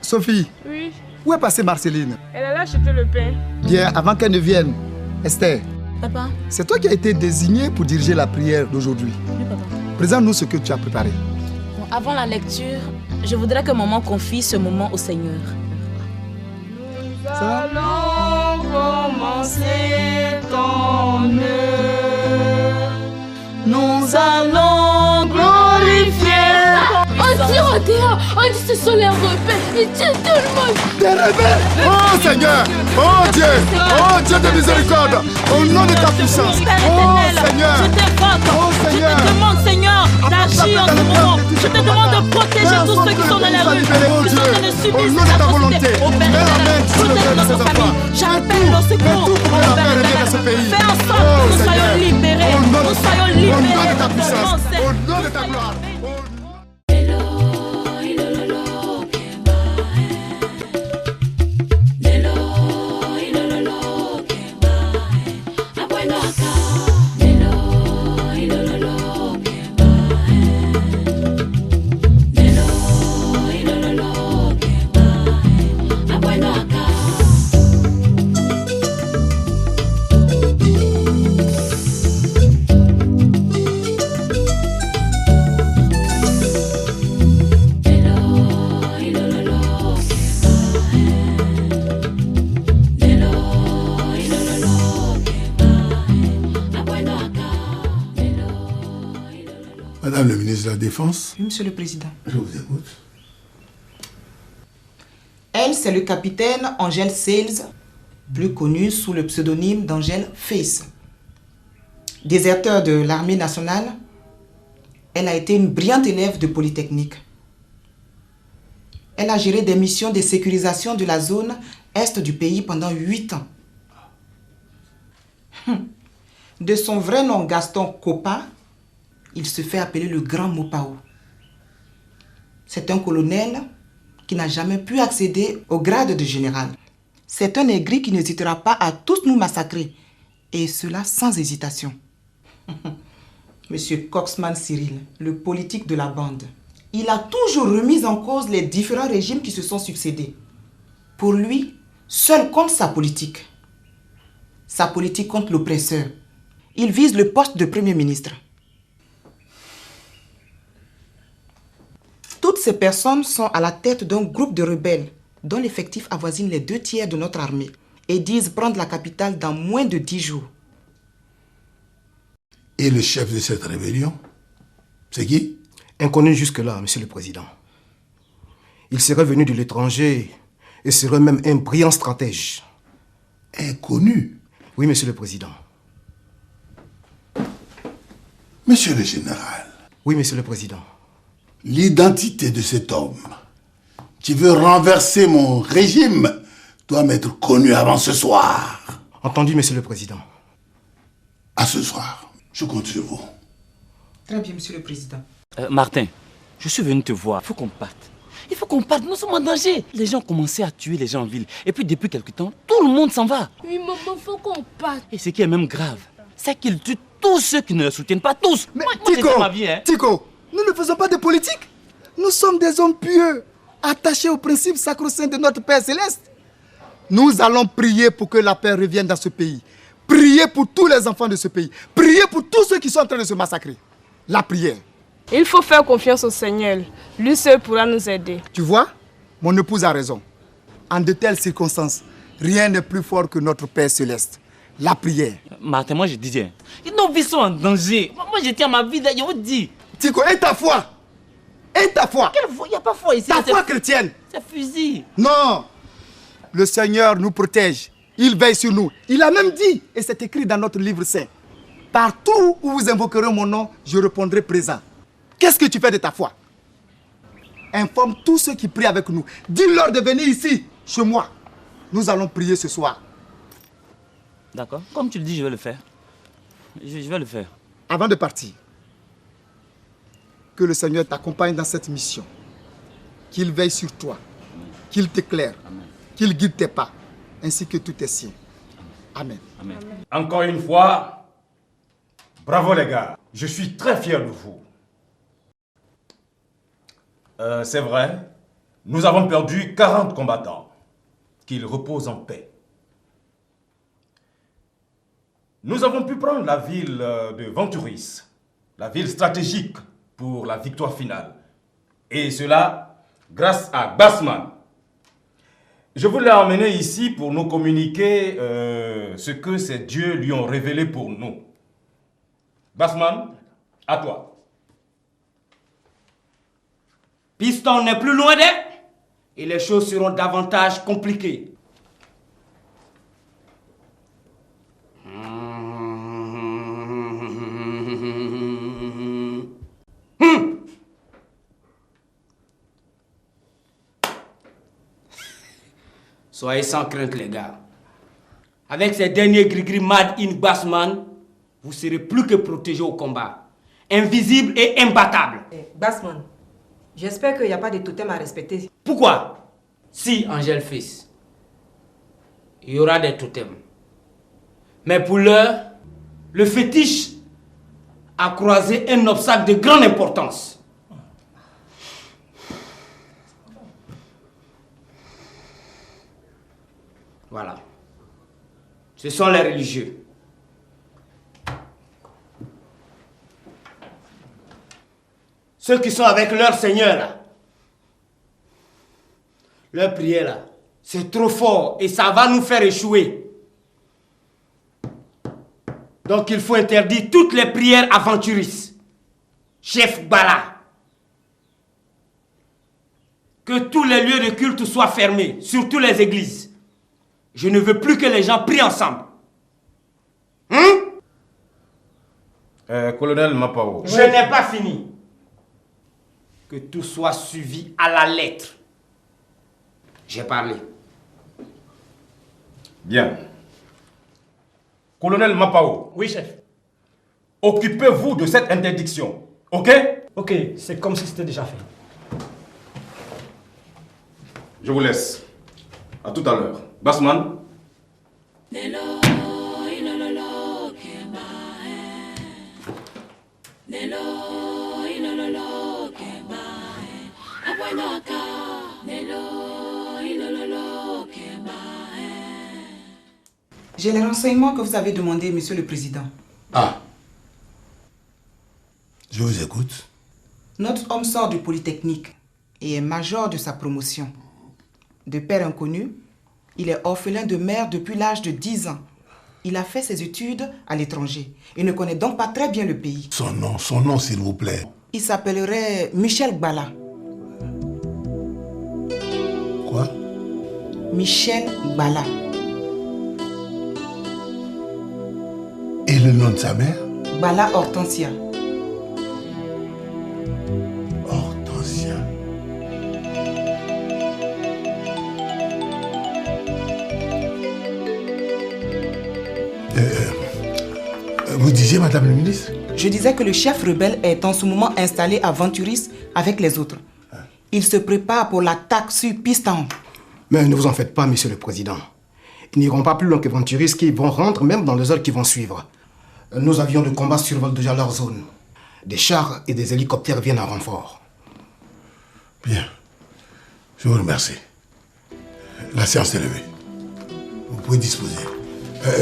Sophie. Oui. Où est passée Marceline? Elle est là acheter le pain. Bien, avant qu'elle ne vienne. Esther. Papa. C'est toi qui as été désignée pour diriger la prière d'aujourd'hui. Oui, papa. Présente-nous ce que tu as préparé. Bon, avant la lecture, je voudrais que maman confie ce moment au Seigneur. Nous allons commencer ton œuvre. Nous allons glorifier. On dit ce sont les rebelles, ils tuent tout le monde. Des rebelles! Oh Seigneur! Oh Dieu! Oh Dieu de miséricorde! Au nom de ta puissance! Oh Seigneur! Je t'invoque, je te demande Seigneur d'agir en ce moment. Je te demande de protéger tous ceux qui sont dans les rues, qui sont en train de subir ces atrocités. Au Père éternel, protège notre famille. J'appelle au secours, au Père éternel. Fais en sorte que nous soyons libérés. Nous soyons libérés. Au nom de ta puissance! Au nom de ta gloire! Madame le ministre de la Défense. Oui, Monsieur le Président. Je vous écoute. Elle, c'est le capitaine Angèle Sales, plus connue sous le pseudonyme d'Angèle Face. Déserteur de l'armée nationale, elle a été une brillante élève de Polytechnique. Elle a géré des missions de sécurisation de la zone est du pays pendant 8 ans. De son vrai nom Gaston Copa, il se fait appeler le Grand Mopao. C'est un colonel qui n'a jamais pu accéder au grade de général. C'est un aigri qui n'hésitera pas à tous nous massacrer, et cela sans hésitation. Monsieur Coxman Cyril, le politique de la bande, il a toujours remis en cause les différents régimes qui se sont succédés. Pour lui, seul compte sa politique. Sa politique contre l'oppresseur. Il vise le poste de Premier ministre. Toutes ces personnes sont à la tête d'un groupe de rebelles dont l'effectif avoisine les 2/3 de notre armée et disent prendre la capitale dans moins de 10 jours. Et le chef de cette rébellion, c'est qui? Inconnu jusque-là, Monsieur le Président. Il serait venu de l'étranger et serait même un brillant stratège. Inconnu? Oui, Monsieur le Président. Monsieur le général. Oui, Monsieur le Président. L'identité de cet homme qui veut renverser mon régime doit m'être connue avant ce soir. Entendu, Monsieur le Président. À ce soir, je compte sur vous. Très bien, Monsieur le Président. Martin, je suis venu te voir. Il faut qu'on parte. Il faut qu'on parte. Nous sommes en danger. Les gens ont commencé à tuer les gens en ville. Et puis depuis quelque temps, tout le monde s'en va. Oui, maman, faut qu'on parte. Et ce qui est même grave, c'est qu'ils tuent tous ceux qui ne le soutiennent pas. Tous. Mais moi, Tico, j'ai fait ma vie, hein. Tico, nous ne faisons pas de politique. Nous sommes des hommes pieux, attachés aux principes sacro-saints de notre Père Céleste. Nous allons prier pour que la paix revienne dans ce pays. Prier pour tous les enfants de ce pays. Prier pour tous ceux qui sont en train de se massacrer. La prière. Il faut faire confiance au Seigneur. Lui seul pourra nous aider. Tu vois, mon épouse a raison. En de telles circonstances, rien n'est plus fort que notre Père Céleste. La prière. Martin, moi je disais, nos vies sont en danger. Moi je tiens ma vie, je vous dis. Tico, et ta foi? Et ta foi? Quelle foi? Il n'y a pas foi ici. Ta foi chrétienne? C'est fusil. Non. Le Seigneur nous protège. Il veille sur nous. Il a même dit, et c'est écrit dans notre livre saint, partout où vous invoquerez mon nom, je répondrai présent. Qu'est-ce que tu fais de ta foi? Informe tous ceux qui prient avec nous. Dis-leur de venir ici, chez moi. Nous allons prier ce soir. D'accord. Comme tu le dis, je vais le faire. Je vais le faire. Avant de partir, que le Seigneur t'accompagne dans cette mission. Qu'il veille sur toi. Qu'il t'éclaire. Qu'il guide tes pas. Ainsi que tous tes siens. Amen. Amen. Encore une fois, bravo les gars. Je suis très fier de vous. C'est vrai, Nous avons perdu 40 combattants. Qu'ils reposent en paix. Nous avons pu prendre la ville de Venturis, la ville stratégique pour la victoire finale. Et cela grâce à Bassman. Je vous l'ai emmené ici pour nous communiquer ce que ces dieux lui ont révélé pour nous. Bassman, à toi. Piston n'est plus loin d'être et les choses seront davantage compliquées. Soyez sans crainte, les gars. Avec ces derniers gris-gris mad in Bassman, vous serez plus que protégés au combat. Invisible et imbattable. Bassman, j'espère qu'il n'y a pas de totem à respecter. Pourquoi? Si, Angèle fils, il y aura des totems. Mais pour l'heure, le fétiche a croisé un obstacle de grande importance. Voilà. Ce sont les religieux. Ceux qui sont avec leur Seigneur là. Leur prière là, c'est trop fort et ça va nous faire échouer. Donc il faut interdire toutes les prières aventuristes. Chef Bala. Que tous les lieux de culte soient fermés, surtout les églises. Je ne veux plus que les gens prient ensemble. Colonel Mapao. Je n'ai pas fini. Que tout soit suivi à la lettre. J'ai parlé. Bien. Colonel Mapao. Oui, chef. Occupez-vous de cette interdiction, ok? Ok, c'est comme si c'était déjà fait. Je vous laisse. À tout à l'heure. Bassman. J'ai les renseignements que vous avez demandés, Monsieur le Président. Ah. Je vous écoute. Notre homme sort du Polytechnique et est major de sa promotion. De père inconnu, il est orphelin de mère depuis l'âge de 10 ans. Il a fait ses études à l'étranger et ne connaît donc pas très bien le pays. Son nom s'il vous plaît. Il s'appellerait Michel Gbala. Quoi? Michel Gbala. Et le nom de sa mère? Gbala Hortensia. Hortensia. Vous disiez, Madame le ministre? Je disais que le chef rebelle est en ce moment installé à Venturis avec les autres. Il se prépare pour l'attaque sur Piston. Mais ne vous en faites pas, Monsieur le Président. Ils n'iront pas plus loin que Venturis, qui vont rentrer même dans les heures qui vont suivre. Nos avions de combat survolent déjà leur zone. Des chars et des hélicoptères viennent en renfort. Bien. Je vous remercie. La séance est levée. Vous pouvez disposer.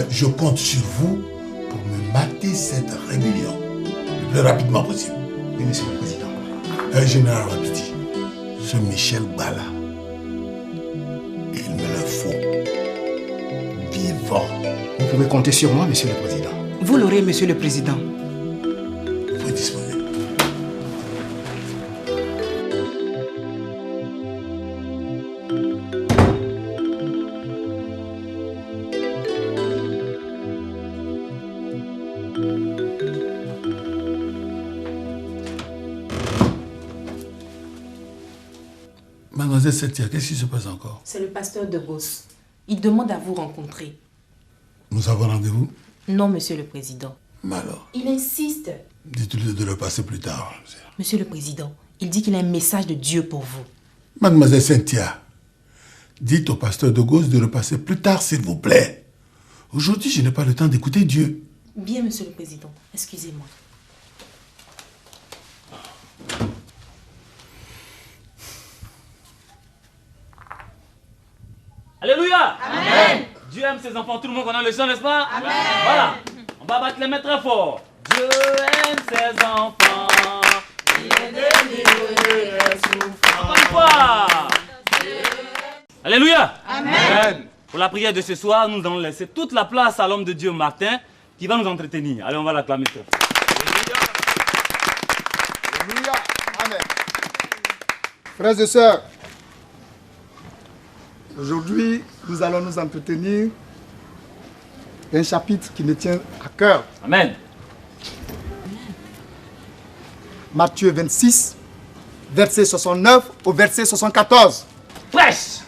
Je compte sur vous pour me mater cette rébellion le plus rapidement possible. Oui, Monsieur le Président. Général Wapiti, ce Michel Gbala, il me le faut. Vivant. Vous pouvez compter sur moi, Monsieur le Président. Vous l'aurez, Monsieur le Président. Vous pouvez disposer. Mademoiselle Cynthia, qu'est-ce qui se passe encore? C'est le pasteur de Beauce. Il demande à vous rencontrer. Nous avons rendez-vous? Non, Monsieur le Président. Mais alors? Il insiste. Dites-lui de le passer plus tard. Monsieur le Président, il dit qu'il a un message de Dieu pour vous. Mademoiselle Cynthia, dites au pasteur de Gauss de repasser plus tard, s'il vous plaît. Aujourd'hui, je n'ai pas le temps d'écouter Dieu. Bien, Monsieur le Président. Excusez-moi. Dieu aime ses enfants, tout le monde connaît le chant, n'est-ce pas? Amen. Voilà, on va battre les mains très fort. Dieu aime ses enfants, il est délivré des souffrances. Encore une fois. Alléluia. Amen. Pour la prière de ce soir, nous allons laisser toute la place à l'homme de Dieu Martin qui va nous entretenir. Allez, on va l'acclamer. Alléluia. Amen. Frères et sœurs, aujourd'hui, nous allons nous entretenir d'un chapitre qui me tient à cœur. Amen. Matthieu 26, verset 69 au verset 74. Prêche.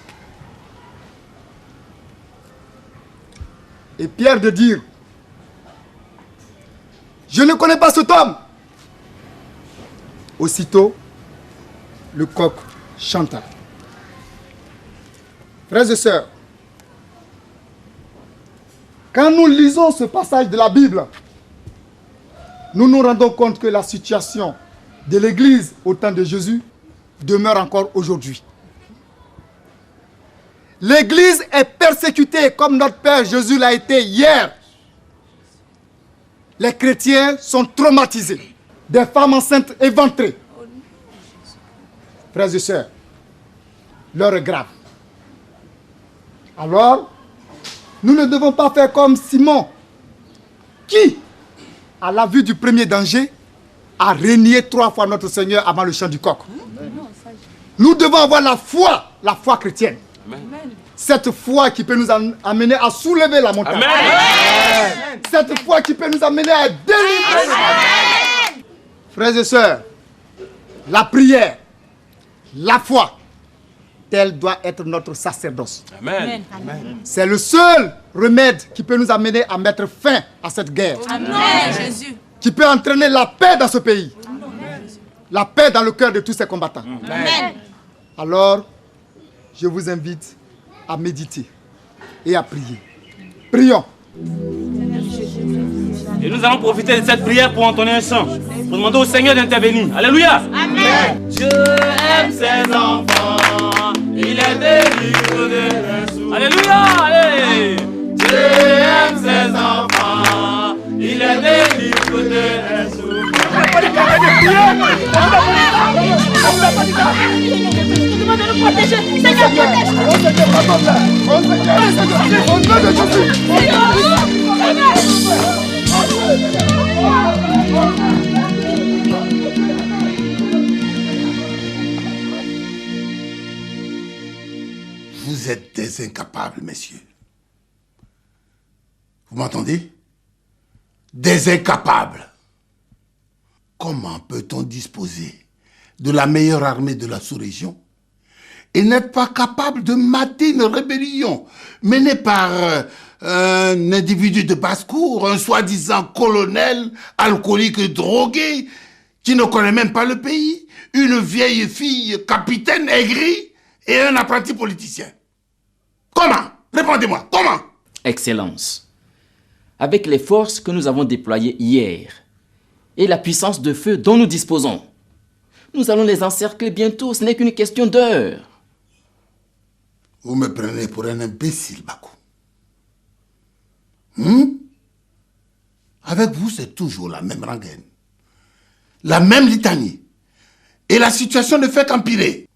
Et Pierre de dire, je ne connais pas cet homme. Aussitôt, le coq chanta. Frères et sœurs, quand nous lisons ce passage de la Bible, nous nous rendons compte que la situation de l'Église au temps de Jésus demeure encore aujourd'hui. L'Église est persécutée comme notre Père Jésus l'a été hier. Les chrétiens sont traumatisés. Des femmes enceintes éventrées. Frères et sœurs, l'heure est grave. Alors, nous ne devons pas faire comme Simon, qui, à la vue du premier danger, a renié 3 fois notre Seigneur avant le chant du coq. Nous devons avoir la foi chrétienne. Amen. Cette foi qui peut nous amener à soulever la montagne. Amen. Cette foi qui peut nous amener à délivrer. Amen. Frères et sœurs, la prière, la foi, tel doit être notre sacerdoce. Amen. C'est le seul remède qui peut nous amener à mettre fin à cette guerre. Amen. Jésus. Qui peut entraîner la paix dans ce pays. Amen. La paix dans le cœur de tous ces combattants. Amen. Alors, je vous invite à méditer et à prier. Prions. Et nous allons profiter de cette prière pour entonner un chant, pour demander au Seigneur d'intervenir. Alléluia. Amen. Dieu aime ses enfants, il est délivré de souffrances. Alléluia. Allez. Dieu aime ses enfants, il est délivré de souffrances. Vous êtes des incapables, messieurs. Vous m'entendez? Des incapables. Comment peut-on disposer de la meilleure armée de la sous-région et n'être pas capable de mater une rébellion menée par un individu de basse-cour, un soi-disant colonel alcoolique drogué qui ne connaît même pas le pays, une vieille fille capitaine aigrie et un apprenti politicien? Comment? Répondez-moi, comment? Excellence, avec les forces que nous avons déployées hier et la puissance de feu dont nous disposons, nous allons les encercler bientôt, ce n'est qu'une question d'heure. Vous me prenez pour un imbécile, Bakou. Avec vous, c'est toujours la même rengaine, la même litanie. Et la situation ne fait qu'empirer.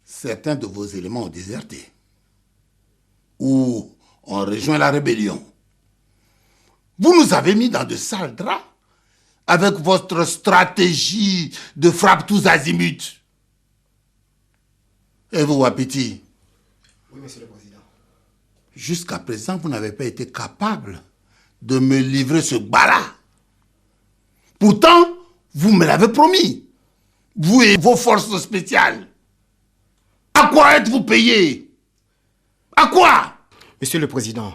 Certains de vos éléments ont déserté ou ont rejoint la rébellion. Vous nous avez mis dans de sales draps avec votre stratégie de frappe tous azimuts. Et vous, Wapiti? Oui, monsieur le président. Jusqu'à présent, vous n'avez pas été capable de me livrer ce bala. Pourtant, vous me l'avez promis. Vous et vos forces spéciales. À quoi êtes-vous payés? À quoi? Monsieur le président,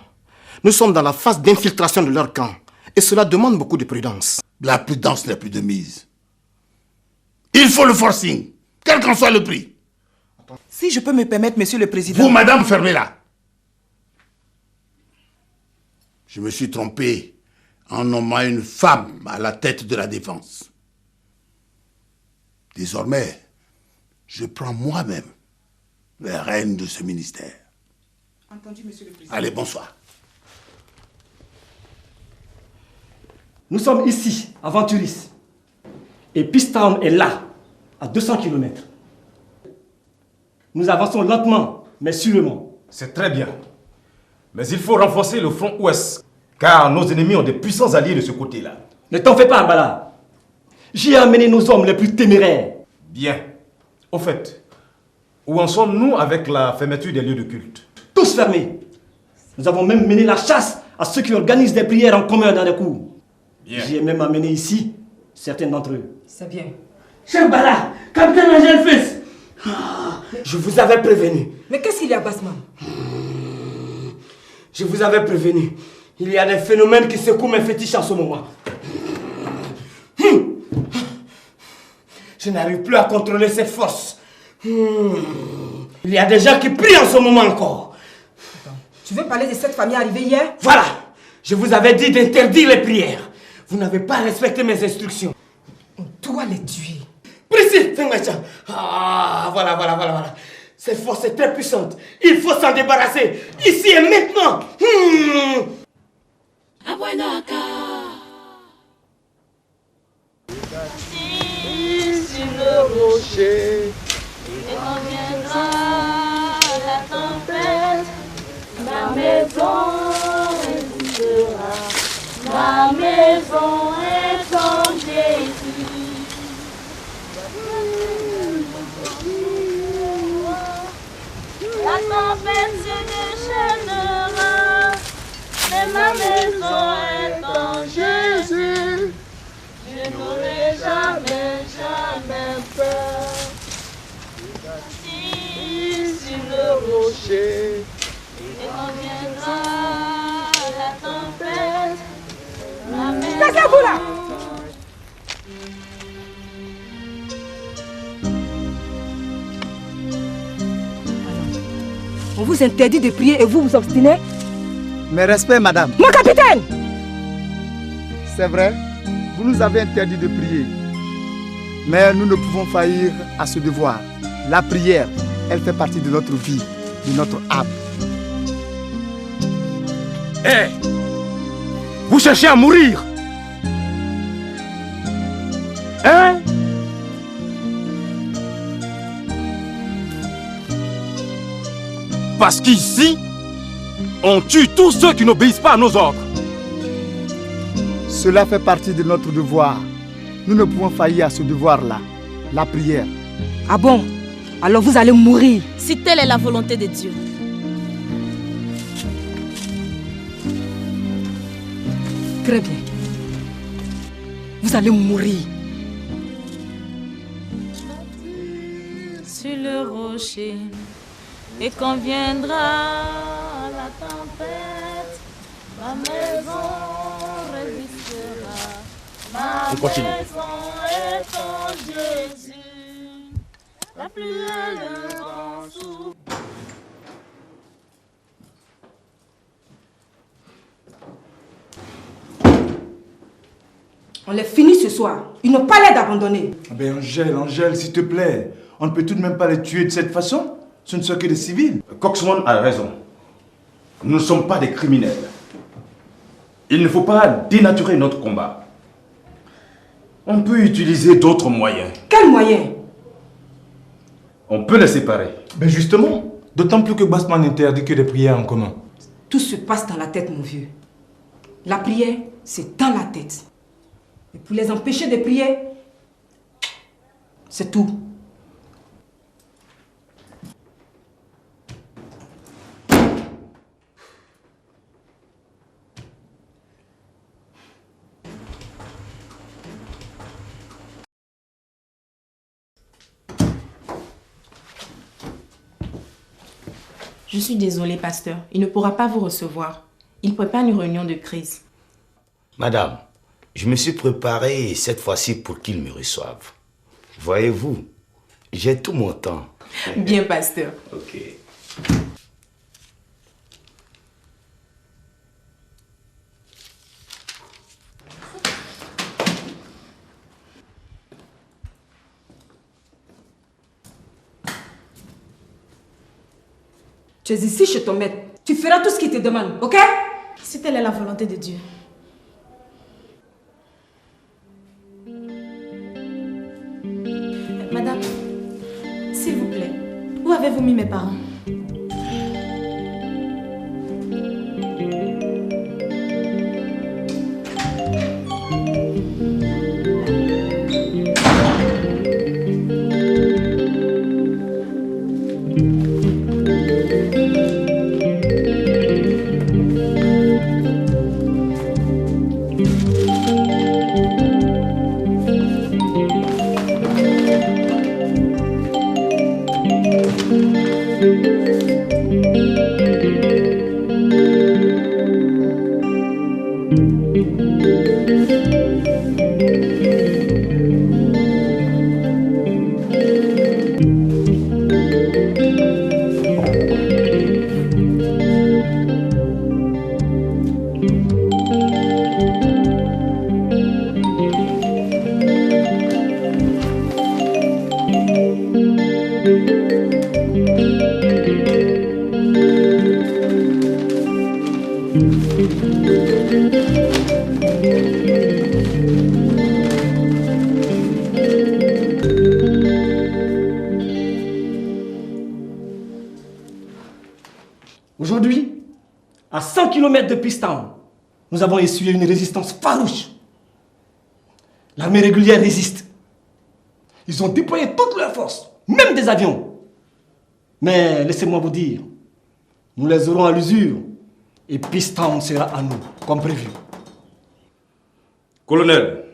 nous sommes dans la phase d'infiltration de leur camp. Et cela demande beaucoup de prudence. La prudence n'est plus de mise. Il faut le forcing, quel qu'en soit le prix. Si je peux me permettre, monsieur le président... Vous, madame, fermez-la. Je me suis trompé en nommant une femme à la tête de la défense. Désormais, je prends moi-même les rênes de ce ministère. Entendu, Monsieur le Président. Allez, bonsoir. Nous sommes ici, à Venturis. Et Peace Town est là, à 200 km. Nous avançons lentement, mais sûrement. C'est très bien. Mais il faut renforcer le front ouest, car nos ennemis ont des puissants alliés de ce côté-là. Ne t'en fais pas, Bala. J'y ai amené nos hommes les plus téméraires. Bien. Au fait, où en sommes-nous avec la fermeture des lieux de culte? Tous fermés. Nous avons même mené la chasse à ceux qui organisent des prières en commun dans les cours. J'y ai même amené ici certains d'entre eux. C'est bien. Cher Bala, capitaine Angel Fils, je vous avais prévenu. Mais qu'est-ce qu'il y a, Basman? Je vous avais prévenu. Il y a des phénomènes qui secouent mes fétiches en ce moment. Je n'arrive plus à contrôler cette force. Il y a des gens qui prient en ce moment encore. Attends, tu veux parler de cette famille arrivée hier? Voilà. Je vous avais dit d'interdire les prières. Vous n'avez pas respecté mes instructions. On doit les tuer. Précis, Fengmacha. Ah, voilà. Cette force est très puissante. Il faut s'en débarrasser. Ici et maintenant. Sur le rocher, et quand viendra la tempête, ma maison résistera. Ma maison est en Jésus. La tempête se déchaînera, mais ma maison est en Jésus. Je n'aurai jamais peur. Si sur le rocher, et quand viendra la tempête, ma maison... Cassez-vous là! On vous interdit de prier et vous vous obstinez? Mes respects, madame. Mon capitaine! C'est vrai, vous nous avez interdit de prier. Mais nous ne pouvons faillir à ce devoir. La prière, elle fait partie de notre vie, de notre âme. Hé! Vous cherchez à mourir? Hein? Parce qu'ici, on tue tous ceux qui n'obéissent pas à nos ordres. Cela fait partie de notre devoir. Nous ne pouvons faillir à ce devoir-là, la prière. Ah bon? Alors vous allez mourir. Si telle est la volonté de Dieu. Très bien. Vous allez mourir. Sur le rocher, et quand viendra la tempête, ma maison résistera. Ma maison est en Jésus. La pluie et le vent soufflent. On les finit ce soir. Ils n'ont pas l'air d'abandonner. Ah ben Angèle, s'il te plaît. On ne peut tout de même pas les tuer de cette façon. Ce ne sont que des civils. Coxman a raison. Nous ne sommes pas des criminels. Il ne faut pas dénaturer notre combat. On peut utiliser d'autres moyens. Quels moyens? On peut les séparer. Ben justement, d'autant plus que Basman interdit que des prières en commun. Tout se passe dans la tête, mon vieux. La prière, c'est dans la tête. Et pour les empêcher de prier, c'est tout. Je suis désolée, pasteur. Il ne pourra pas vous recevoir. Il prépare une réunion de crise. Madame, je me suis préparé cette fois-ci pour qu'il me reçoive. Voyez-vous, j'ai tout mon temps. Bien, pasteur. Ok. Tu es ici chez ton maître. Tu feras tout ce qu'il te demande, ok? Si telle est la volonté de Dieu. Madame, s'il vous plaît, où avez-vous mis mes parents? Aujourd'hui, à 100 km de Pistown, nous avons essuyé une résistance farouche. L'armée régulière résiste. Ils ont déployé toutes leurs forces, même des avions. Mais laissez-moi vous dire, nous les aurons à l'usure et Pistown sera à nous, comme prévu. Colonel,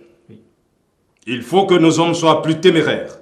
il faut que nos hommes soient plus téméraires.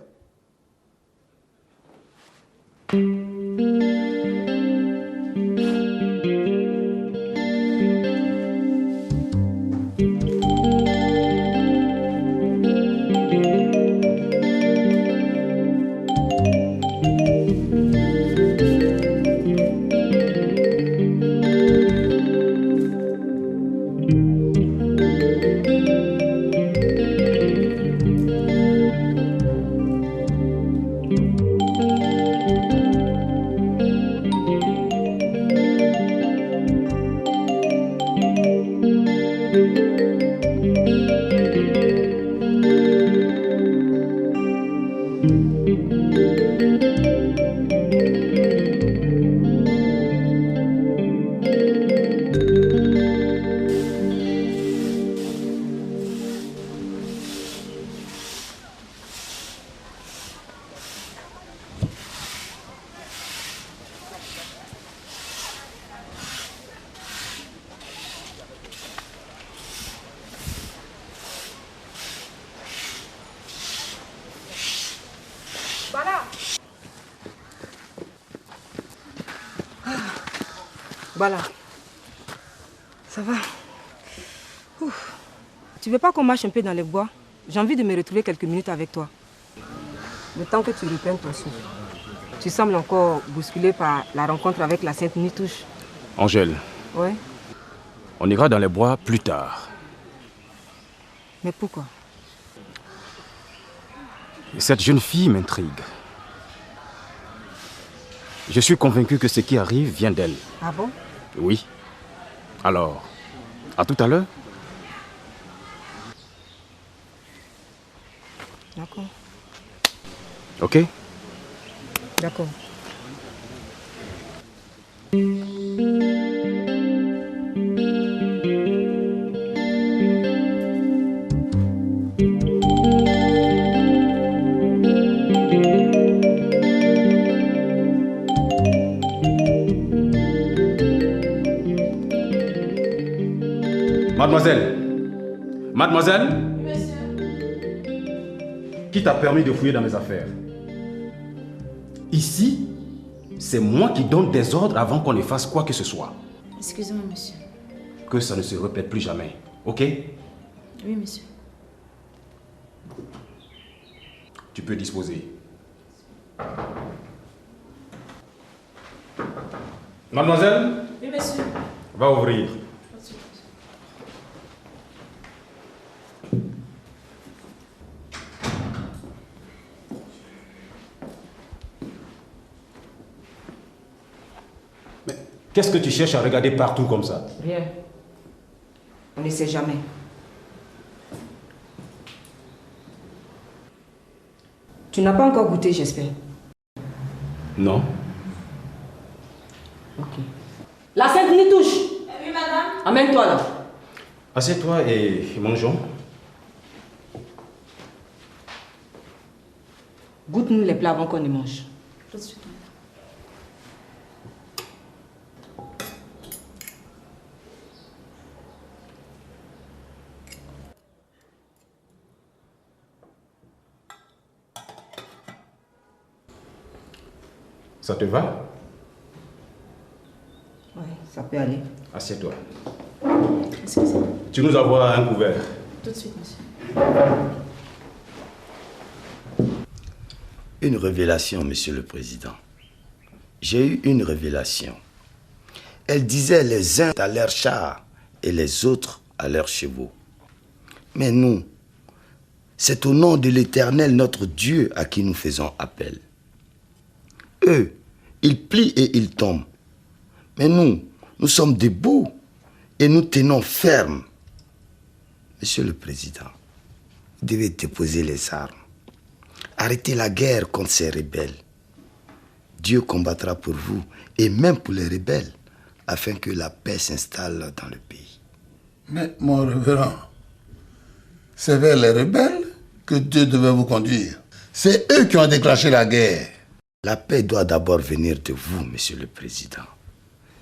Bala, ça va? Ouf. Tu veux pas qu'on marche un peu dans les bois? J'ai envie de me retrouver quelques minutes avec toi. Le temps que tu reprennes ton souffle. Tu sembles encore bousculé par la rencontre avec la Sainte Nitouche. Angèle, Ouais, on ira dans les bois plus tard. mais pourquoi? Cette jeune fille m'intrigue. Je suis convaincu que ce qui arrive vient d'elle. Ah bon? Oui. Alors, à tout à l'heure. D'accord. Ok? D'accord. Mademoiselle. Mademoiselle. Monsieur. Qui t'a permis de fouiller dans mes affaires? Ici, c'est moi qui donne des ordres avant qu'on ne fasse quoi que ce soit. Excusez-moi, monsieur. Que ça ne se répète plus jamais. Ok? Oui, monsieur. Tu peux disposer. Mademoiselle, Oui, monsieur. va ouvrir. Qu'est-ce que tu cherches à regarder partout comme ça? Rien. On ne sait jamais. Tu n'as pas encore goûté, j'espère. Non. Ok. La Sainte Nitouche. Oui, madame. Amène-toi là. Assieds-toi et mangeons. Goûte-nous les plats avant qu'on les mange. Tout de suite. Ça te va? Oui, ça peut aller. Assieds-toi. Excusez. Tu nous envoies un couvert. Tout de suite, monsieur. Une révélation, Monsieur le Président. J'ai eu une révélation. Elle disait les uns à leurs chars et les autres à leurs chevaux. Mais nous, c'est au nom de l'Éternel notre Dieu à qui nous faisons appel. Eux, ils plient et ils tombent. Mais nous sommes debout et nous tenons ferme. Monsieur le Président, vous devez déposer les armes. Arrêtez la guerre contre ces rebelles. Dieu combattra pour vous et même pour les rebelles afin que la paix s'installe dans le pays. Mais mon révérend, c'est vers les rebelles que Dieu devait vous conduire. C'est eux qui ont déclenché la guerre. La paix doit d'abord venir de vous, Monsieur le Président.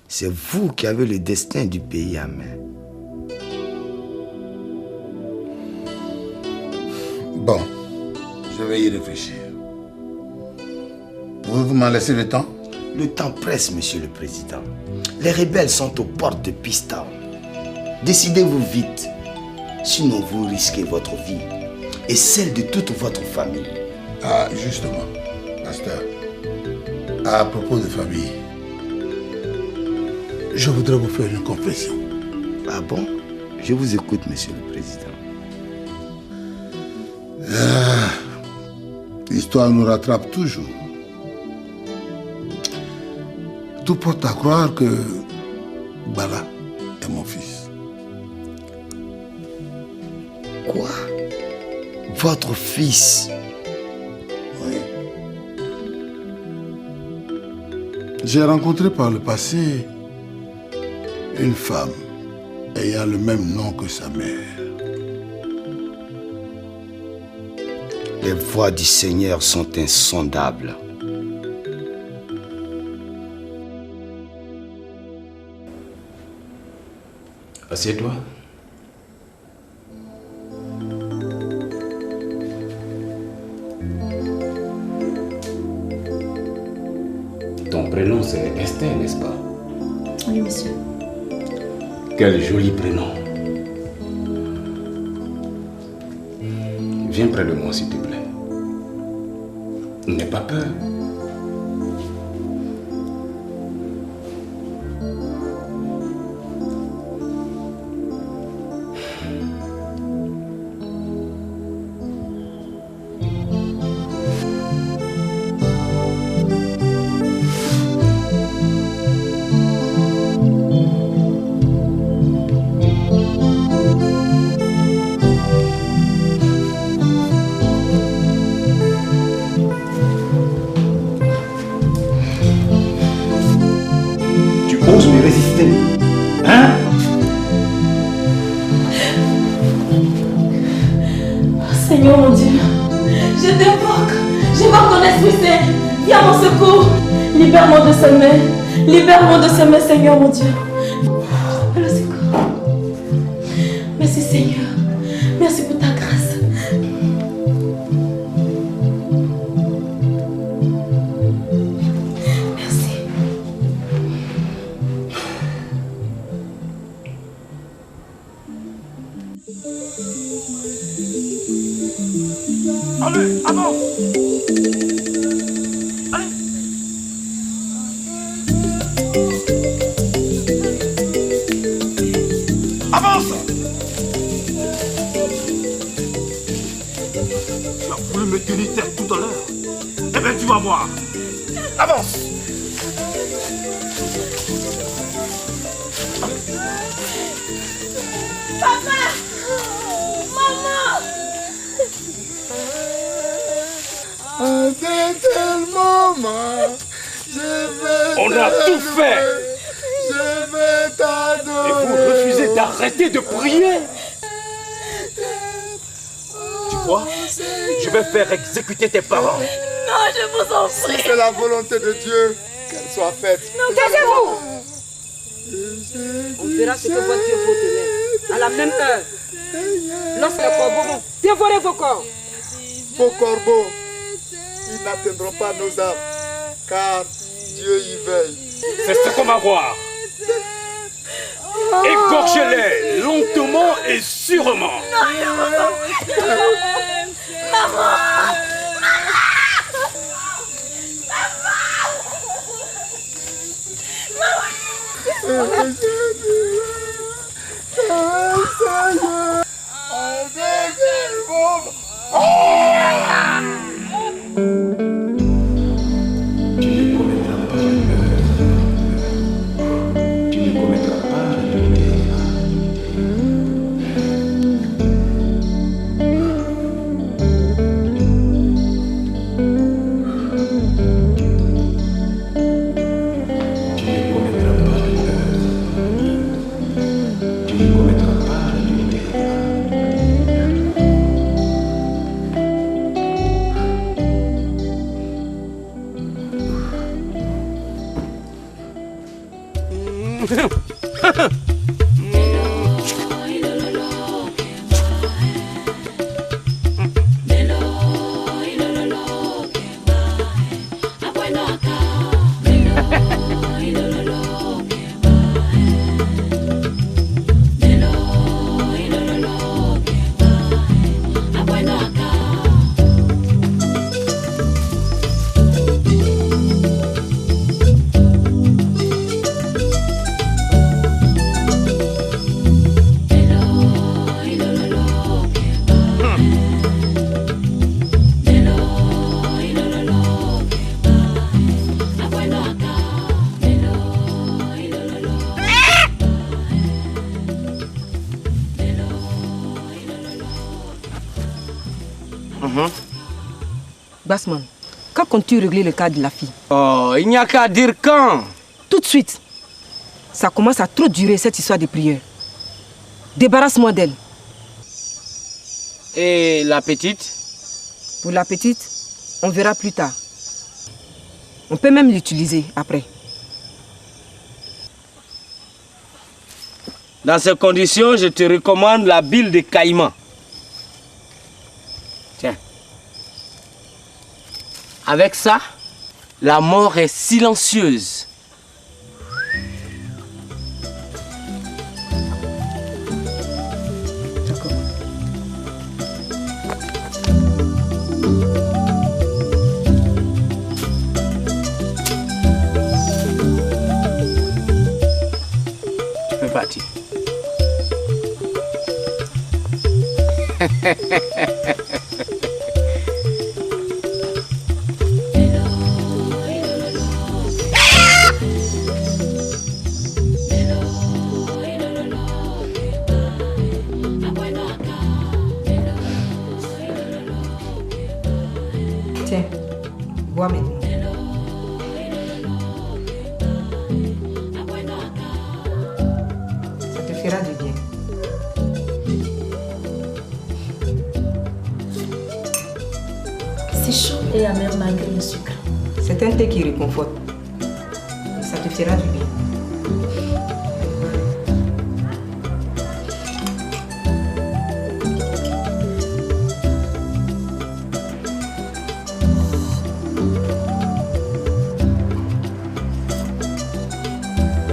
C'est vous qui avez le destin du pays en main. Bon, je vais y réfléchir. Pouvez-vous m'en laisser le temps? Le temps presse, Monsieur le Président. Les rebelles sont aux portes de Peacetown. Décidez-vous vite, sinon vous risquez votre vie et celle de toute votre famille. Ah, justement, pasteur, à propos de famille, je voudrais vous faire une confession. Ah bon? Je vous écoute, Monsieur le Président. L'histoire nous rattrape toujours. Tout porte à croire que Bala est mon fils. Quoi? Votre fils? Oui. J'ai rencontré par le passé une femme ayant le même nom que sa mère. Les voies du Seigneur sont insondables. Assieds-toi. Ton prénom c'est Esther, n'est-ce pas? Oui, monsieur. Quel joli prénom. Viens près de moi, s'il te plaît. N'aie pas peur. Ose me résister, hein? Seigneur mon Dieu, je t'invoque, j'invoque ton Esprit Saint, viens à mon secours, libère-moi de ses mains, libère-moi de ses mains, Seigneur mon Dieu. Le secours. Merci Seigneur, merci pour ta grâce. Allez, avance! Allez! Avance! Tu as voulu me tenir tête tout à l'heure. Eh bien, tu vas voir. Avance! C'est tellement mal. On a tout fait. Je vais t'adorer. Et vous refusez d'arrêter de prier. Tu vois, je vais faire exécuter tes parents. Non, je vous en prie. Si c'est la volonté de Dieu, qu'elle soit faite. Non, taisez-vous. On verra ce que votre Dieu vaut demain. À la même heure. Lorsque les corbeaux vont dévorer vos corps. Vos corbeaux, ils n'atteindront pas nos âmes, car Dieu y veille. C'est ce qu'on va voir. Égorgez-les lentement et sûrement. Non, je vous en prie. Maman. Bassman, quand comptes-tu régler le cas de la fille? Oh, il n'y a qu'à dire quand. Tout de suite. Ça commence à trop durer cette histoire de prière. Débarrasse-moi d'elle. Et la petite? Pour la petite, on verra plus tard. On peut même l'utiliser après. Dans ces conditions, je te recommande la bile de caïman. Tiens. Avec ça, la mort est silencieuse. Tu peux partir. Tiens, bois maintenant. Ça te fera du bien. C'est chaud et amer malgré le sucre. C'est un thé qui réconforte. Ça te fera du bien.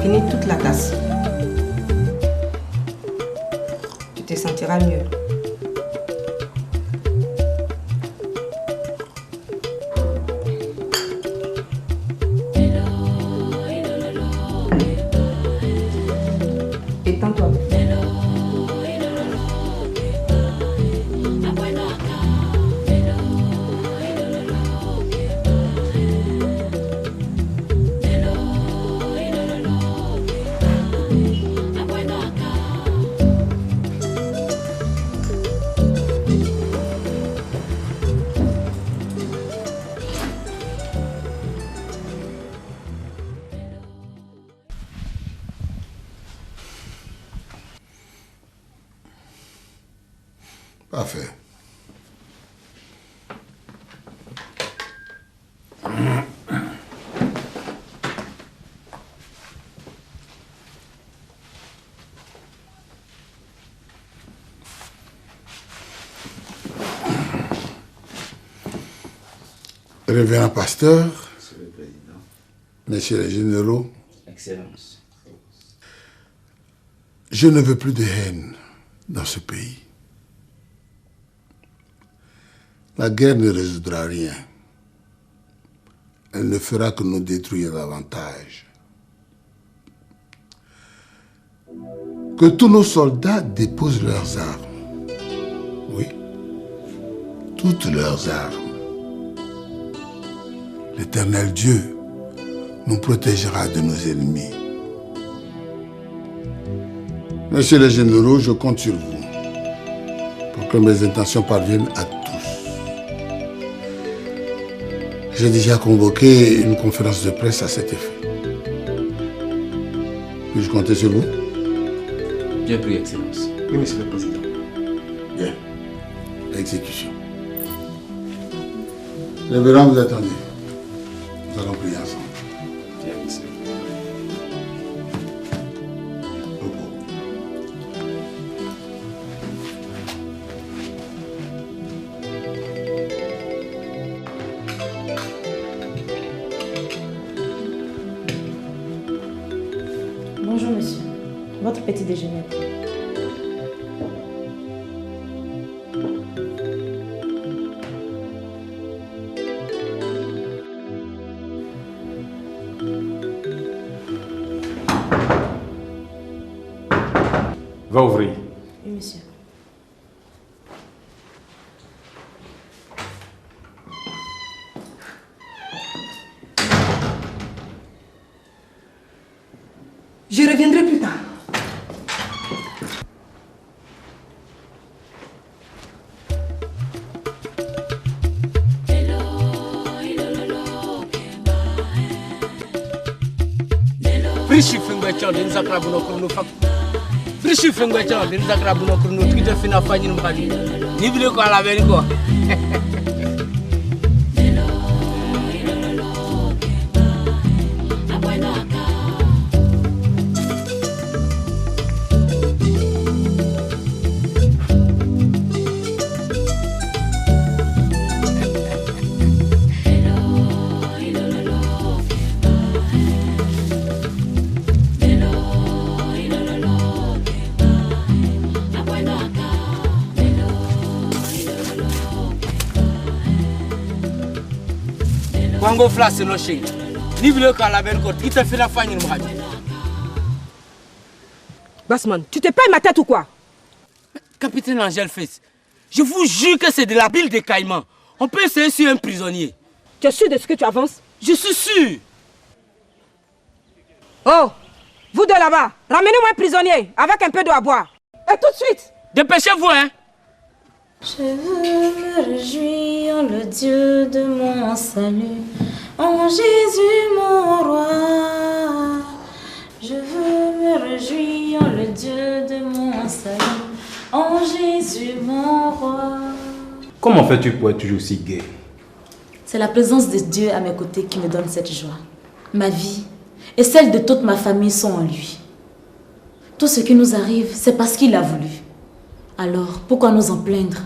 Finis toute la tasse. Tu te sentiras mieux. Étends-toi. Parfait. Révérend pasteur, Monsieur le Président, messieurs les généraux, Excellence, je ne veux plus de haine dans ce pays. La guerre ne résoudra rien. Elle ne fera que nous détruire davantage. Que tous nos soldats déposent leurs armes. Oui, toutes leurs armes. L'Éternel Dieu nous protégera de nos ennemis. Messieurs les généraux, je compte sur vous pour que mes intentions parviennent à tous. J'ai déjà convoqué une conférence de presse à cet effet. Puis-je compter sur vous? Bien pris, Excellence. Oui, Monsieur le Président. Bien. Exécution. Révérend, vous attendez. Nous allons prier ensemble. Bien, monsieur. Bonjour, monsieur. Votre petit déjeuner. Va ouvrir. Oui, monsieur. Je reviendrai plus tard. Brishifengwecho den zakrabuno krono fak. Brishifengwecho den zakrabuno krono twite fina fanyin mbadi. Nibile ko ala beri ko. Wango flas no shing. Nibile ko ala beri ko twite fina fanyin mbadi. Bassman, tu te payes ma tête ou quoi? Capitaine Angel Fils, je vous jure que c'est de la pile de caïman. On peut essayer sur un prisonnier. Tu es sûr de ce que tu avances? Je suis sûr. Oh, vous de là-bas, ramenez-moi un prisonnier avec un peu d'eau à boire. Et tout de suite. Dépêchez-vous, hein. Je veux me réjouir en le Dieu de mon salut, en Jésus mon roi. Je veux me réjouir en le Dieu de mon salut, en Jésus mon roi. Comment fais-tu pour être toujours aussi gai? C'est la présence de Dieu à mes côtés qui me donne cette joie. Ma vie et celle de toute ma famille sont en lui. Tout ce qui nous arrive, c'est parce qu'il a voulu. Alors, pourquoi nous en plaindre?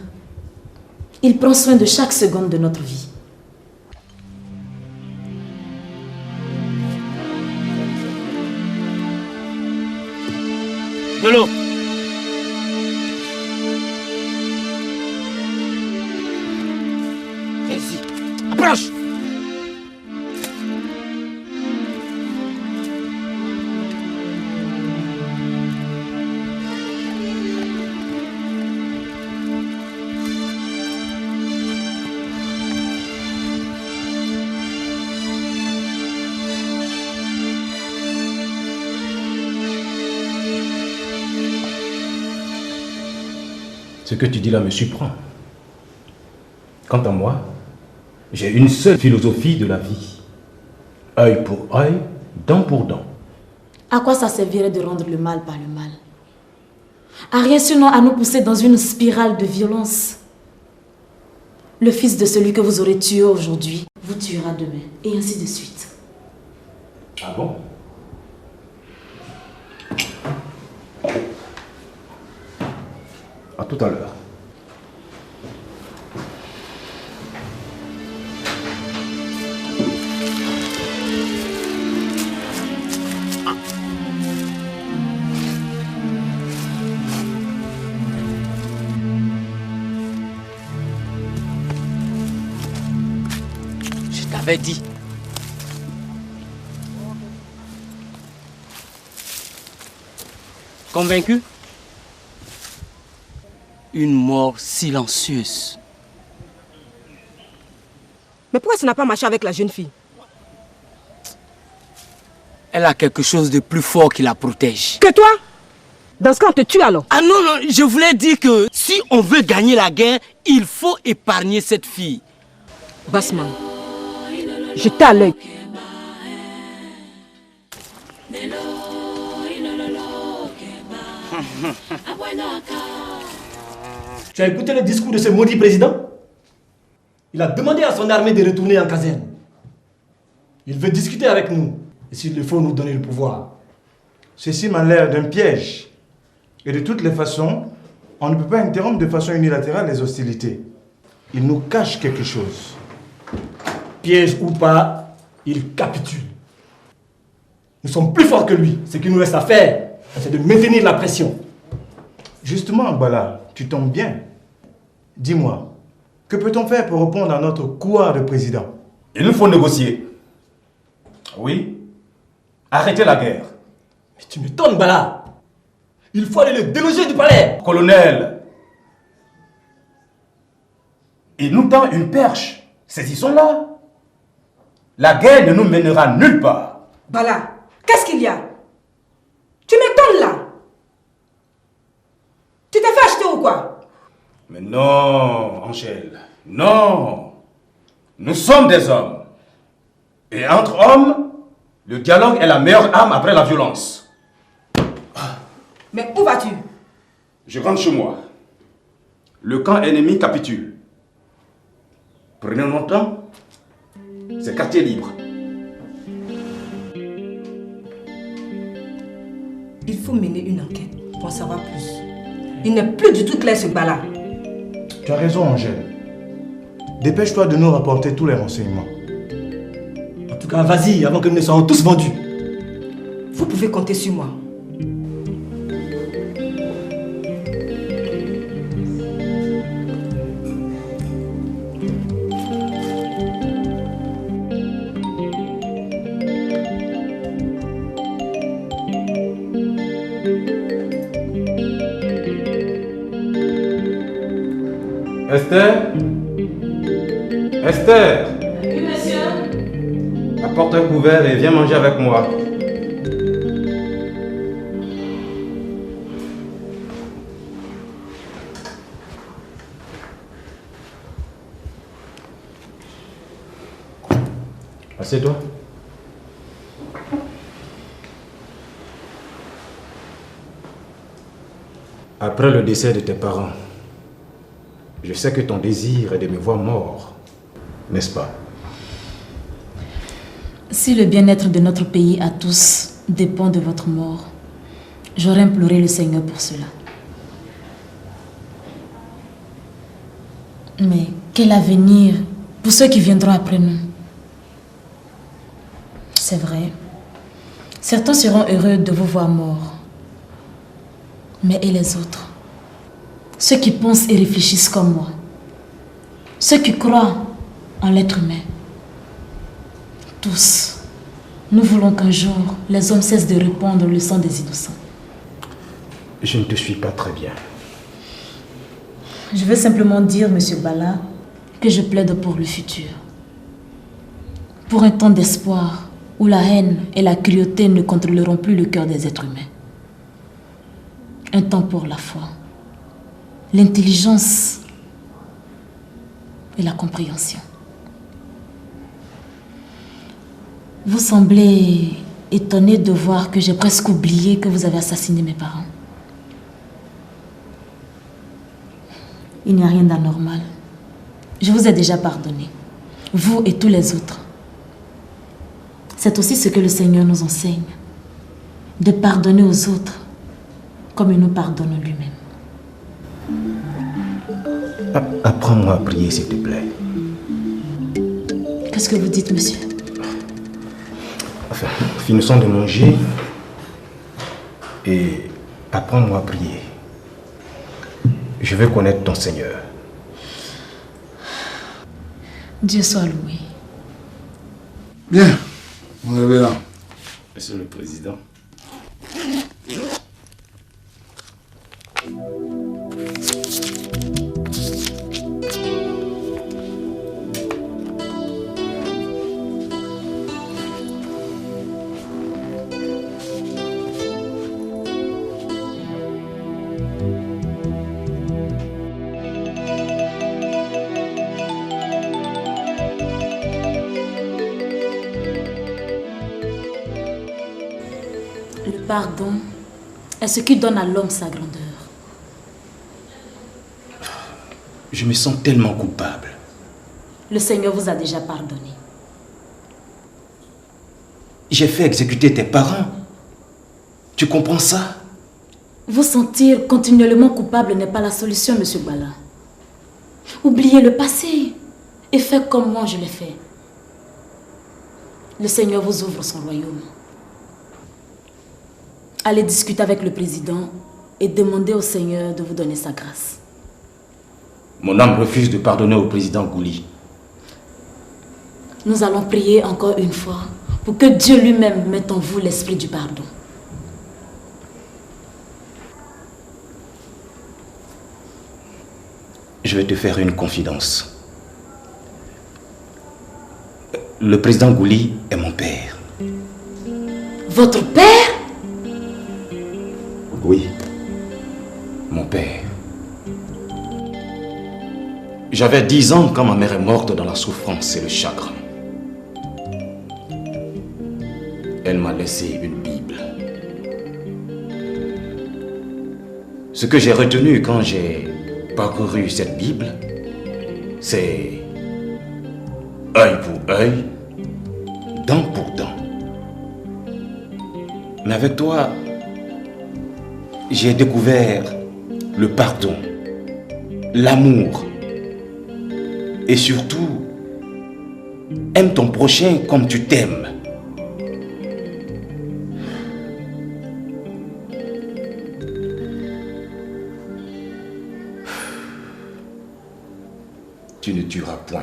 Il prend soin de chaque seconde de notre vie. De l'eau. Ici. Approche. Ce que tu dis là me surprend. Quant à moi, j'ai une seule philosophie de la vie. Œil pour œil, dent pour dent. À quoi ça servirait de rendre le mal par le mal? à rien sinon à nous pousser dans une spirale de violence. Le fils de celui que vous aurez tué aujourd'hui vous tuera demain, et ainsi de suite. Ah bon? À tout à l'heure. Je t'avais dit. Convaincu? Une mort silencieuse. Mais pourquoi tu n'as pas marché avec la jeune fille? Elle a quelque chose de plus fort qui la protège. Que toi? Dans ce cas, on te tue alors? Ah non, non, je voulais dire que si on veut gagner la guerre, il faut épargner cette fille. Bassman, je t'ai à l'œil. Tu as écouté le discours de ce maudit président? Il a demandé à son armée de retourner en caserne. Il veut discuter avec nous. Et s'il le faut, nous donner le pouvoir. Ceci m'a l'air d'un piège. Et de toutes les façons, on ne peut pas interrompre de façon unilatérale les hostilités. Il nous cache quelque chose. Piège ou pas, il capitule. Nous sommes plus forts que lui. Ce qu'il nous reste à faire, c'est de maintenir la pression. Justement, Bala, tu tombes bien. Dis-moi, que peut-on faire pour répondre à notre couard de président? Il nous faut négocier. Oui. Arrêter la guerre. Mais tu m'étonnes, Bala. Il faut aller le déloger du palais. Colonel, il nous tend une perche. Saisissons-la. La guerre ne nous mènera nulle part. Bala, qu'est-ce qu'il y a? Tu m'étonnes là. Tu t'es fait acheter ou quoi? Mais non, Angèle, non. Nous sommes des hommes. Et entre hommes, le dialogue est la meilleure arme après la violence. Mais où vas-tu? Je rentre chez moi. Le camp ennemi capitule. Prenez mon temps. C'est quartier libre. Il faut mener une enquête pour en savoir plus. Il n'est plus du tout clair ce Bala. Tu as raison, Angèle. Dépêche-toi de nous rapporter tous les renseignements. En tout cas, vas-y, avant que nous ne soyons tous vendus. Vous pouvez compter sur moi. Esther? Esther? Oui, monsieur. Apporte un couvert et viens manger avec moi. Assieds-toi. Après le décès de tes parents, je sais que ton désir est de me voir mort, n'est-ce pas? Si le bien-être de notre pays à tous dépend de votre mort, j'aurais imploré le Seigneur pour cela. Mais quel avenir pour ceux qui viendront après nous? C'est vrai, certains seront heureux de vous voir mort. Mais et les autres? Ceux qui pensent et réfléchissent comme moi. Ceux qui croient en l'être humain. Tous, nous voulons qu'un jour, les hommes cessent de répandre le sang des innocents. Je ne te suis pas très bien. Je veux simplement dire, monsieur Bala, que je plaide pour le futur. Pour un temps d'espoir où la haine et la cruauté ne contrôleront plus le cœur des êtres humains. Un temps pour la foi, l'intelligence et la compréhension. Vous semblez étonné de voir que j'ai presque oublié que vous avez assassiné mes parents. Il n'y a rien d'anormal. Je vous ai déjà pardonné. Vous et tous les autres. C'est aussi ce que le Seigneur nous enseigne. De pardonner aux autres comme il nous pardonne lui-même. Apprends-moi à prier, s'il te plaît. Qu'est-ce que vous dites, monsieur? Enfin, finissons de manger et apprends-moi à prier. Je veux connaître ton Seigneur. Dieu soit loué. Bien, on est là. Monsieur le Président. Le pardon est ce qui donne à l'homme sa grandeur. Je me sens tellement coupable. Le Seigneur vous a déjà pardonné. J'ai fait exécuter tes parents. Tu comprends ça? Vous sentir continuellement coupable n'est pas la solution, monsieur Bala. Oubliez le passé et faites comme moi je l'ai fait. Le Seigneur vous ouvre son royaume. Allez discuter avec le président et demandez au Seigneur de vous donner sa grâce. Mon âme refuse de pardonner au président Gouli. Nous allons prier encore une fois pour que Dieu lui-même mette en vous l'esprit du pardon. Je vais te faire une confidence. Le président Gouli est mon père. Votre père? Oui, mon père. J'avais 10 ans quand ma mère est morte dans la souffrance et le chagrin. Elle m'a laissé une Bible. Ce que j'ai retenu quand j'ai parcouru cette Bible, c'est œil pour œil, dent pour dent. Mais avec toi, j'ai découvert le pardon, l'amour et surtout, aime ton prochain comme tu t'aimes. Tu ne tueras point.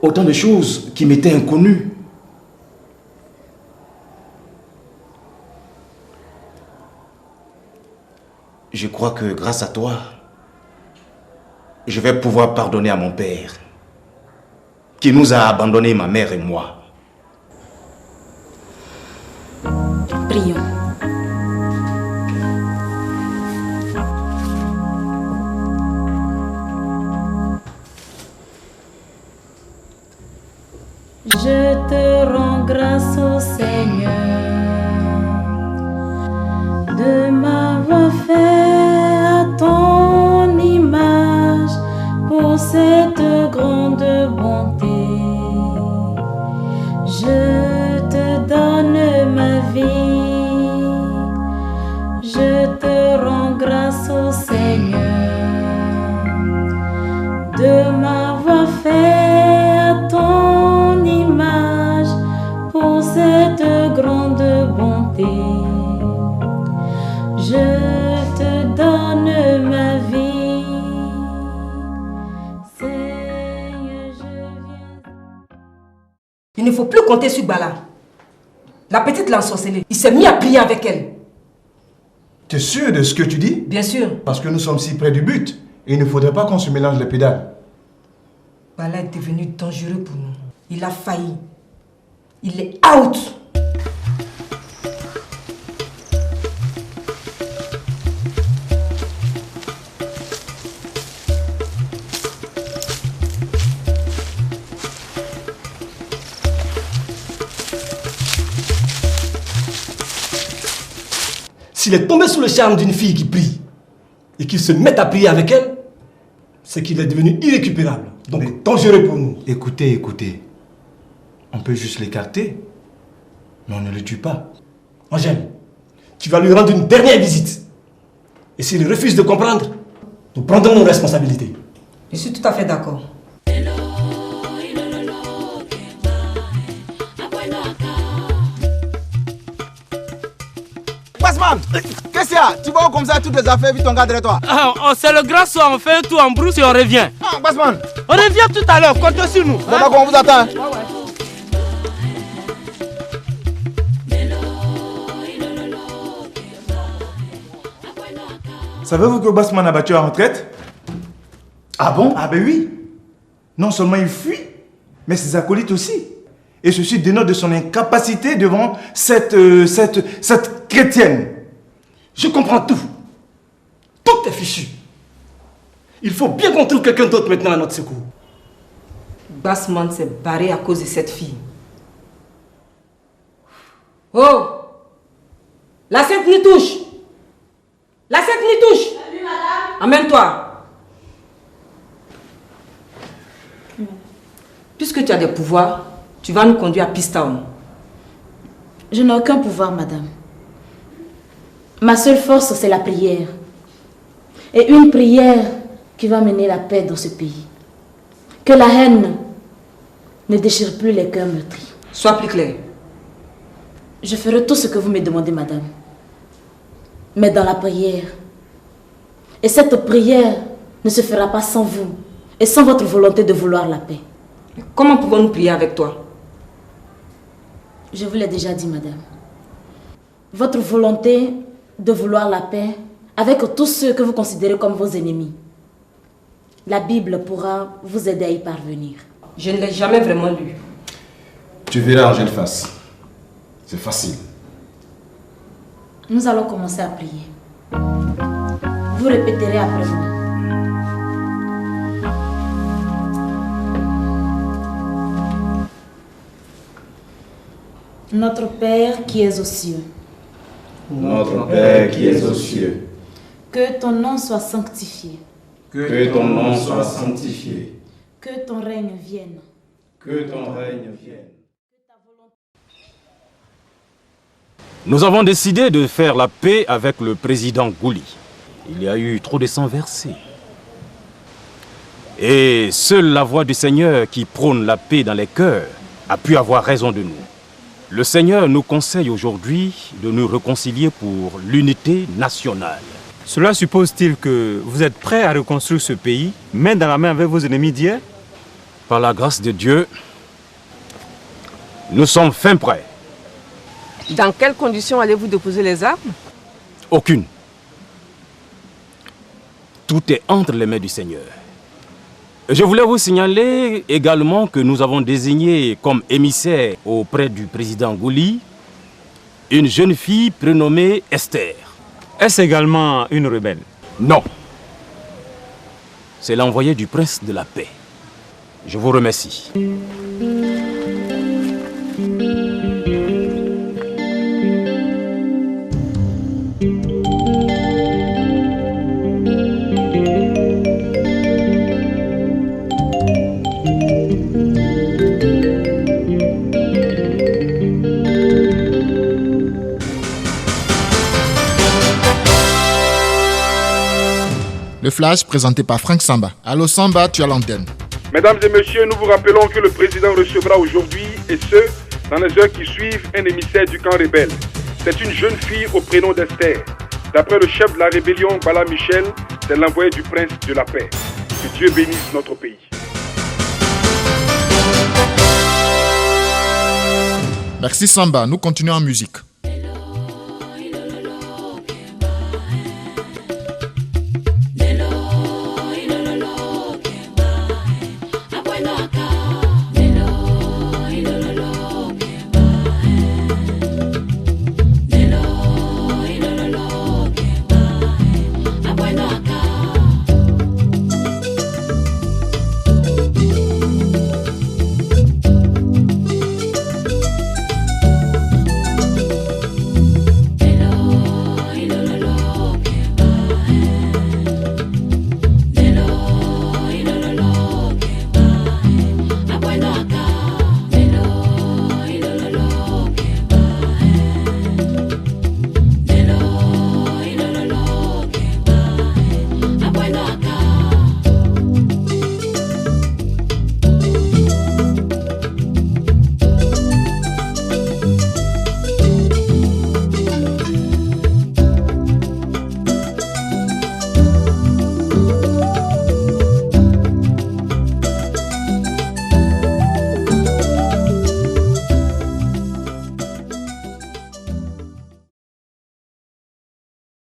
Autant de choses qui m'étaient inconnues. Je crois que grâce à toi, je vais pouvoir pardonner à mon père, qui nous a abandonnés, ma mère et moi. Prions. Je te rends grâce au Seigneur de m'avoir fait à ton image pour cette grande bonté. Je te donne ma vie, je te rends grâce au Seigneur de m'avoir fait à ton image pour cette grande bonté. Je te donne ma vie, Seigneur, je viens. Il ne faut plus compter sur Bala. La petite l'a ensorcelée. Il s'est mis à prier avec elle. Tu es sûr de ce que tu dis? Bien sûr. Parce que nous sommes si près du but. Et il ne faudrait pas qu'on se mélange les pédales. Bala est devenu dangereux pour nous. Il a failli. Il est out. S'il est tombé sous le charme d'une fille qui prie, et qu'il se mette à prier avec elle, c'est qu'il est devenu irrécupérable. Donc dangereux pour nous. Écoutez. On peut juste l'écarter, mais on ne le tue pas. Angèle, tu vas lui rendre une dernière visite. Et s'il refuse de comprendre, nous prendrons nos responsabilités. Je suis tout à fait d'accord. Bassman, qu'est-ce qu'il y a? Tu vas comme ça toutes les affaires, vite ton gars derrière toi. C'est le grand soir, on fait un tour en brousse et on revient. Bassman. On revient tout à l'heure, comptez sur nous. Bon, d'accord, on vous attend. Savez-vous que Bassman a battu en retraite? Ah bon? Ah ben oui. Non seulement il fuit, mais ses acolytes aussi. Et ceci dénote de son incapacité devant cette chrétienne. Je comprends tout. Tout est fichu. Il faut bien qu'on trouve quelqu'un d'autre maintenant à notre secours. Bassman s'est barré à cause de cette fille. Oh! La Sainte Nitouche! La Sainte Nitouche! Salut, madame! Amène-toi! Puisque tu as des pouvoirs, tu vas nous conduire à Pistown. Je n'ai aucun pouvoir, madame. Ma seule force, c'est la prière. Et une prière qui va mener la paix dans ce pays. Que la haine ne déchire plus les cœurs meurtris. Sois plus clair. Je ferai tout ce que vous me demandez, madame. Mais dans la prière. Et cette prière ne se fera pas sans vous et sans votre volonté de vouloir la paix. Comment pouvons-nous prier avec toi? Je vous l'ai déjà dit, madame. Votre volonté de vouloir la paix avec tous ceux que vous considérez comme vos ennemis. La Bible pourra vous aider à y parvenir. Je ne l'ai jamais vraiment lu. Tu verras, Angèle Face. C'est facile. Nous allons commencer à prier. Vous répéterez après moi. Notre Père qui es aux cieux. Notre Père qui es aux cieux. Que ton nom soit sanctifié. Que ton nom soit sanctifié. Que ton règne vienne. Que ton règne vienne. Nous avons décidé de faire la paix avec le président Gouli. Il y a eu trop de sang versé. Et seule la voix du Seigneur qui prône la paix dans les cœurs a pu avoir raison de nous. Le Seigneur nous conseille aujourd'hui de nous réconcilier pour l'unité nationale. Cela suppose-t-il que vous êtes prêts à reconstruire ce pays, main dans la main avec vos ennemis d'hier? Par la grâce de Dieu, nous sommes fin prêts. Dans quelles conditions allez-vous déposer les armes? Aucune. Tout est entre les mains du Seigneur. Je voulais vous signaler également que nous avons désigné comme émissaire auprès du président Gouli une jeune fille prénommée Esther. Est-ce également une rebelle? Non. C'est l'envoyé du prince de la paix. Je vous remercie. Le flash présenté par Frank Samba. Allô Samba, tu as l'antenne. Mesdames et messieurs, nous vous rappelons que le président recevra aujourd'hui, et ce, dans les heures qui suivent, un émissaire du camp rebelle. C'est une jeune fille au prénom d'Esther. D'après le chef de la rébellion, Bala Michel, c'est l'envoyé du prince de la paix. Que Dieu bénisse notre pays. Merci Samba, nous continuons en musique.